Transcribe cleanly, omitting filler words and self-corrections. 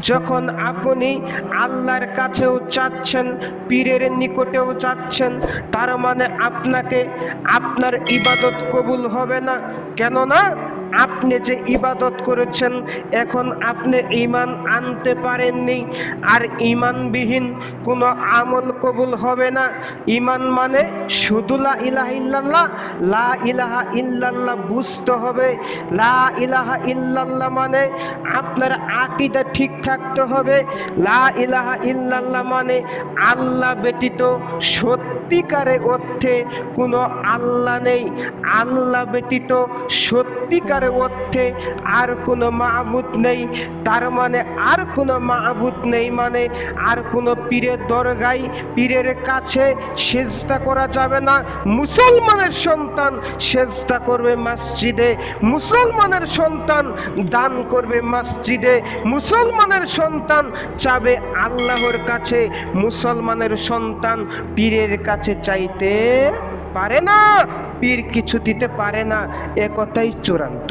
যখন আপনি আল্লাহর কাছেও চাচ্ছেন, পীরের নিকটেও চাচ্ছেন, তার মানে আপনাকে আপনার ইবাদত কবুল হবে না। কেননা আপনি যে ইবাদত করেছেন এখন আপনি ঈমান আনতে পারেননি, আর ঈমানবিহীন কোনো আমল কবুল হবে না। ঈমান মানে শুধু লা ইলাহা ইল্লাল্লাহ, লা ইলাহা ইল্লাল্লাহ বুঝতে হবে। লা ইলাহা ইল্লাল্লাহ মানে আপনার আকীদা ঠিক থাকতে হবে। লা ইলাহা ইল্লাল্লাহ মানে আল্লাহ ব্যতীত সত্যিকারে অর্থে কোনো আল্লাহ নেই। আল্লাহ ব্যতীত সত্যিকারে অর্থে আর কোনো মাবুদ নেই। তার মানে আর কোনো মাবুদ নেই মানে আর কোনো পীরের দরগায়, পীরের কাছে সেজদা করা যাবে না। মুসলমানের সন্তান সেজদা করবে মসজিদে, মুসলমানের সন্তান দান করবে মসজিদে, মুসলমানের সন্তান চাবে আল্লাহর কাছে, মুসলমানের সন্তান পীরের কাছে চাইতে পারে না। পীর কিছু দিতে পারে না, এ কথাই চূড়ান্ত।